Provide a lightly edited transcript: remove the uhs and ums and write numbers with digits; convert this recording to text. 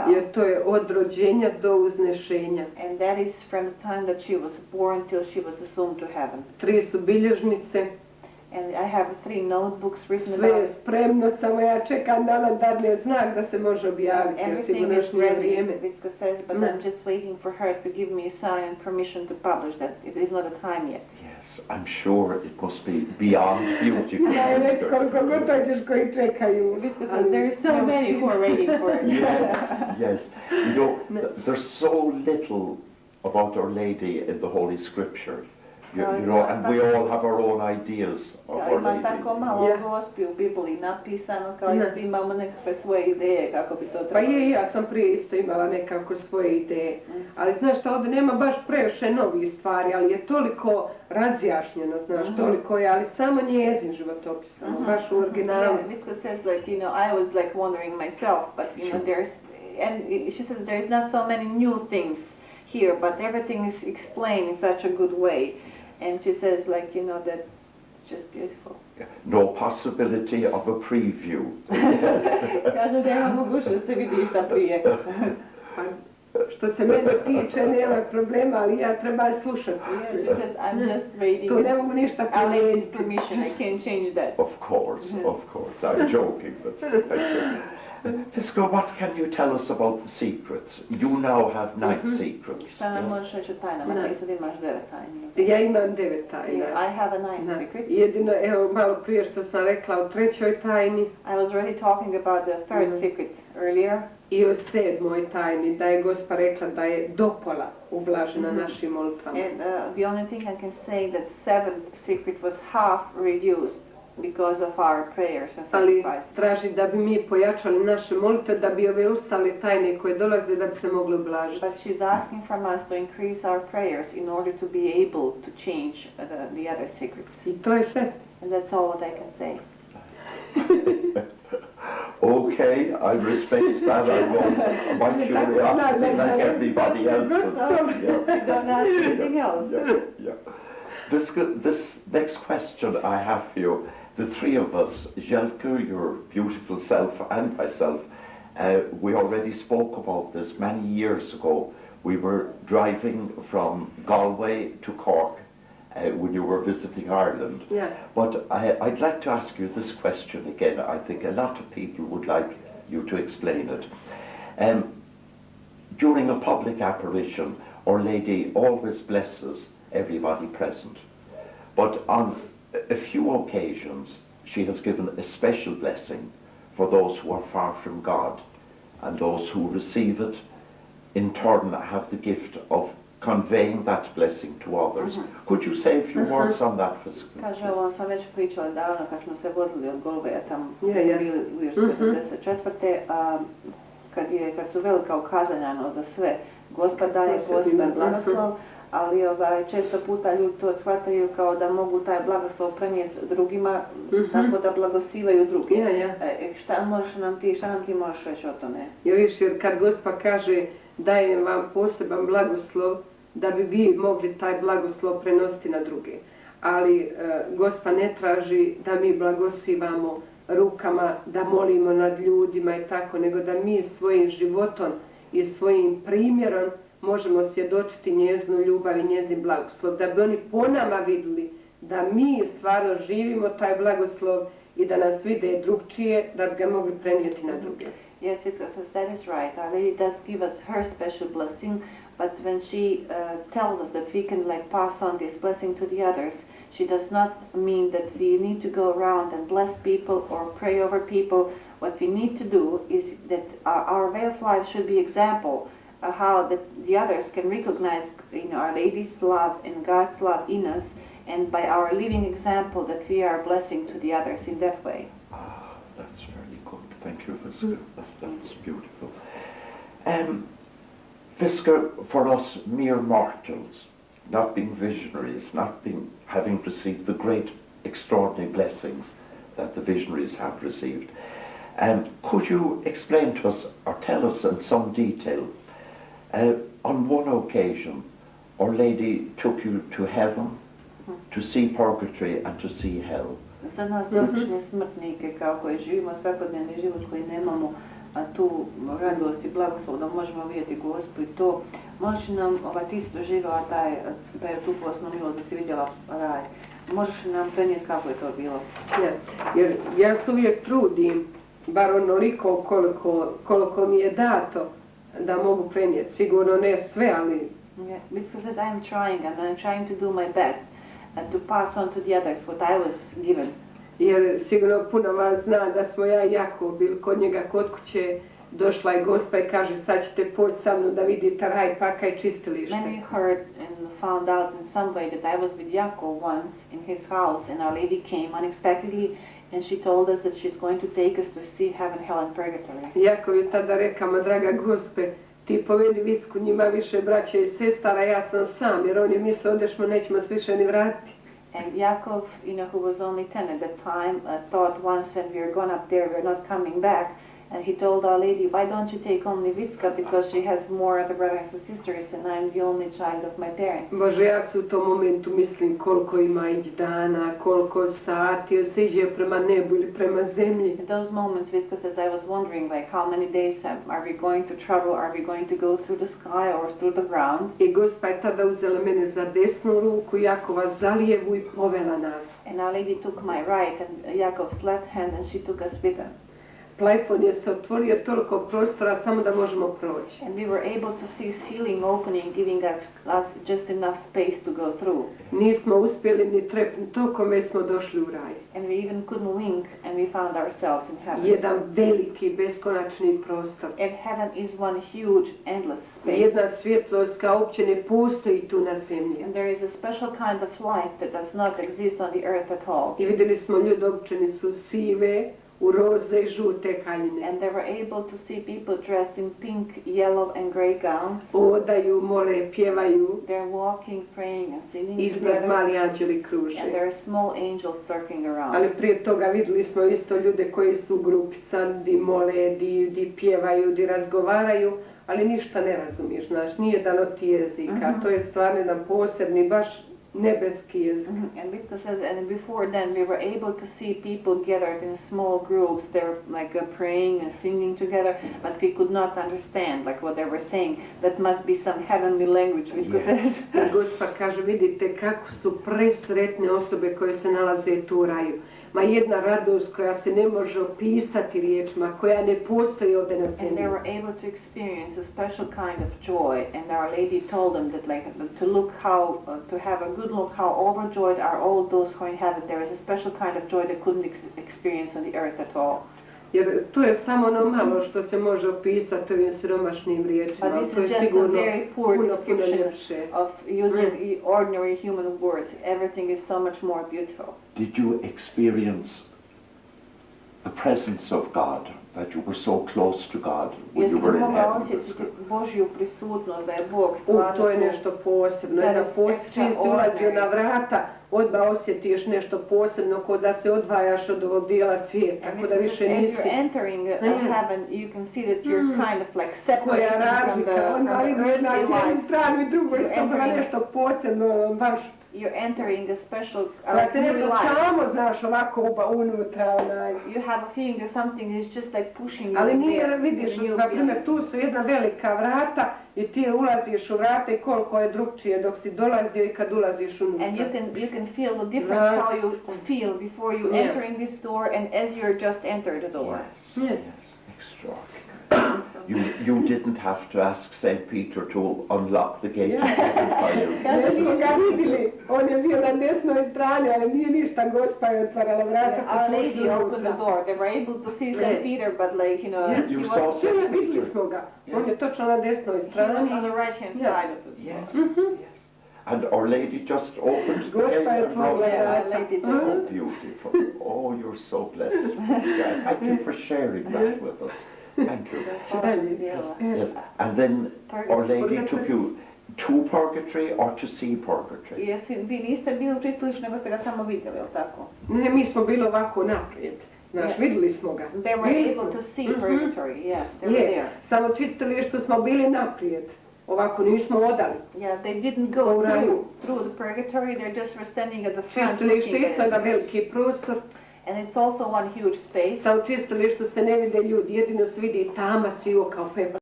Jer to je od rođenja do uznešenja. And that is from the time that she was born till she was assumed to heaven. 3 su bilježnice. And I have 3 notebooks written Sve about je spremno, samo ja čekam da nam dadne znak da se može objaviti. everything is ready, Vicka says, but I'm just waiting for her to give me a sign and permission to publish that. It is not a time yet. Yes, I'm sure it must be beyond beautiful. Ja već koliko god dođeš koji čekaju. Vicka says there are so many who are waiting for it. Yes. You know, there's so little about Our Lady in the Holy Scripture. You know, and we all have our own ideas of Our Lady. Ima tako malo Gospi u Bibliji napisano, kao i svi imamo nekakve svoje ideje kako bi to trebalo. Pa ja sam prije isto imala nekako svoje ideje. Ali znaš što, ovdje nema baš previše novih stvari, ali je toliko razjašnjeno, znaš, toliko je, ali samo njezin životopis, baš u originalu. Vicka says, like, you know, I was like wondering myself, but you know, there's, and she says there's not so many new things here, but everything is explained in such a good way. And she says, like, you know, that it's just beautiful. No possibility of a preview. Kaže da nema mogućnost da se vidi šta prije. Što se mene tiče, nema problema, ali ja treba slušati. Yeah, she says, I'm just waiting. To ne mogu ništa promijeniti. Our permission, I can't change that. Of course. I'm joking. Vicka, what can you tell us about the secrets? You now have 9 secrets. Šta nam možeš reći o tajnama? Ti sad imaš 9 tajni. Ja imam 9 tajna. I have a 9 secret. Jedino, evo, malo prije što sam rekla o 3. tajni. I was already talking about the 3rd secret earlier. I o 7. tajni, da je Gospa rekla da je dopola ublažena našim molitvama. And the only thing I can say that 7th secret was half reduced because of our prayers and sacrifices. Ali traži da bi mi pojačali naše molitve, da bi ove ostale tajne koje dolaze da bi se mogli ublažiti. But she's asking from us to increase our prayers in order to be able to change the other secrets. I to je sve. And that's all what I can say. Okay, I respect that. I won't. My curiosity, like everybody else's. Don't ask anything else. This next question I have for you, the 3 of us, Jelke, your beautiful self, and myself, we already spoke about this many years ago. We were driving from Galway to Cork when you were visiting Ireland. Yeah. But I'd like to ask you this question again. I think a lot of people would like you to explain it. During a public apparition, Our Lady always blesses everybody present. But on a few occasions, she has given a special blessing for those who are far from God, and those who receive it in turn have the gift of conveying that blessing to others. Could you say a few words on that, Vicka? Kaže, ovo sam već pričala davno kad smo se vozili od Galwaya tamo bili u Irskoj 74. Kad su velika ukazanja za sve, Gospa daje poseban blagoslov, ali često puta ljudi to shvataju kao da mogu taj blagoslov prenijeti drugima, tako da blagosivaju drugi. Šta nam ti možeš reći o tome? Jer kad Gospa kaže dajem vam poseban blagoslov, da bi vi mogli taj blagoslov prenositi na druge. Ali Gospa ne traži da mi blagosivamo rukama, da molimo nad ljudima i tako, nego da mi svojim životom i svojim primjerom možemo svjedočiti njezinu ljubav i njezin blagoslov, da bi oni po nama vidjeli da mi stvarno živimo taj blagoslov i da nas vide drugčije, da bi ga mogli prenijeti na druge. Yes, Vicka says that is right. Our Lady does give us her special blessing, but when she tells us that we can like pass on this blessing to the others, she does not mean that we need to go around and bless people or pray over people. What we need to do is that our way of life should be example how the others can recognize Our Lady's love and God's love in us, and by our living example that we are a blessing to the others in that way. That's very good. Thank you, Vicka. That was beautiful. Vicka, for us mere mortals, not being visionaries, having received the great, extraordinary blessings that the visionaries have received, could you explain to us, or tell us in some detail, on one occasion, Our Lady took you to heaven, to see purgatory and to see hell. Za nas obične smrtnike, kao koji živimo svakodnevni život koji nemamo tu radost i blagoslov da možemo vidjeti Gospu i to. Možeš nam, ti si doživjela tu posnu milost da si vidjela raj. Možeš nam prenijeti kako je to bilo? Jer ja se uvijek trudim, bar onoliko koliko mi je dato, da mogu prenijeti. Sigurno ne sve, ali... Yeah, because I'm trying to do my best to pass on to the others what I was given. Jer sigurno puno vas zna da smo ja i Jakov bili kod njega kod kuće, došla je Gospa i kaže sad ćete poći sa mnom da vidite raj, paka i čistilište. Then we heard and found out in some way that I was with Jakov once in his house and Our Lady came unexpectedly and she told us that she's going to take us to see heaven, hell and purgatory. Jakov je tada rekao, ma draga Gospe, ti povedi Vicku, njima više braća i sestara, ja sam sam, jer on je mislio odešmo, nećemo se više ni vratiti. And Yakov, who was only 10 at that time, thought once when we were gone up there, we're not coming back. And he told Our Lady, why don't you take only Vicka, because she has more other brothers and sisters, and I'm the only child of my parents. Bože, ja se u tom momentu mislim koliko ima ići dana, koliko sati, jel se iđe prema nebu ili prema zemlji. In those moments, Vicka says, I was wondering, how many days are we going to travel? Are we going to go through the sky or through the ground? I Gospa je tada uzela mene za desnu ruku, Jakova za lijevu i povela nas. And Our Lady took my right and Yakov's left hand, and she took us with her. Plafon je se otvorio toliko prostora samo da možemo proći. And we were able to see ceiling opening, giving us just enough space to go through. Nismo uspjeli ni trepnuti tokom već smo došli u raj. And we even couldn't wink and we found ourselves in heaven. Jedan veliki beskonačni prostor. And heaven is one huge endless space. Jedna svjetlost kao uopće ne postoji tu na zemlji. And there is a special kind of light that does not exist on the earth at all. I vidjeli smo ljudi obučeni su sive, u roze i žute haljine. And they were able to see people dressed in pink, yellow and grey gowns. Odaju, mole, pjevaju. They're walking, praying and singing Iznad together. mali anđeli kruže. And there are small angels circling around. Ali prije toga vidjeli smo isto ljude koji su u grupica, di mole, di pjevaju, di razgovaraju, ali ništa ne razumiješ, znaš, nije dan od ti jezika. To je stvarno jedan posebni, baš nebeski jezik. And Vicka says, and before then we were able to see people gathered in small groups. They were praying and singing together, but we could not understand what they were saying. That must be some heavenly language, Vicka says. Gospa kaže, vidite kako su presretne osobe koje se nalaze tu u raju. Ma jedna radost koja se ne može opisati riječima, koja ne postoji ovdje na zemlji. And they were able to experience a special kind of joy. And Our Lady told them that to have a good look how overjoyed are all those who are in heaven. There is a special kind of joy they couldn't experience on the earth at all. Jer to je samo ono malo što se može opisati ovim siromašnim riječima. But this to je is just a sigurno very poor puno description ljepše. of using ordinary human words. Everything is so much more beautiful. Did you experience the presence of God, that you were so close to God when you were in heaven? Osjetiti Božju prisutnost, da je Bog stvarno... To je nešto posebno. Čim si ulazio na vrata, odmah osjetiš nešto posebno, kod da se odvajaš od ovog dijela svijeta, tako da više nisi... As you're entering heaven, you can see that you're kind of separated from the earthly life. Na stranu i drugoj, to je nešto posebno, baš... You're entering a special new life. Samo znaš ovako unutra. You have a feeling that something is just pushing you. Ali nije, vidiš, na primjer, tu su jedna velika vrata i ti ulaziš u vrata i koliko je drugčije dok si dolazio i kad ulaziš unutra. And you can feel the difference how you feel before you entering this door and as you're just entered the door. Yes, extraordinary. You didn't have to ask St. Peter to unlock the gate of heaven for you. Ne smo ga vidjeli, on je bio na desnoj strani, ali nije ništa, Gospa je otvarala vrata. Our Lady opened the door. They were able to see St. Peter, but you saw St. Vidjeli smo ga, on je točno na desnoj strani. He was on the right hand side of it. Yes. And Our Lady just opened the gate and Our Lady just oh, beautiful. Oh, you're so blessed. Thank you for sharing that with us. Thank you. Yes. And then Our Lady took you to purgatory or to see purgatory? Vi niste bili u čistilištu, nego ste ga samo vidjeli, ili tako? Ne, mi smo bili ovako naprijed. Znaš, vidjeli smo ga. They were able to see purgatory, yes, they were there. Samo čistilištu smo bili naprijed. Ovako nismo odali. Yeah, they didn't go through the purgatory, they just were standing at the front Čistilište looking isto at na it. veliki prostor. And it's also one huge space. Sa očistili što se ne vide ljudi, jedino se vidi tama sivo kao pepel.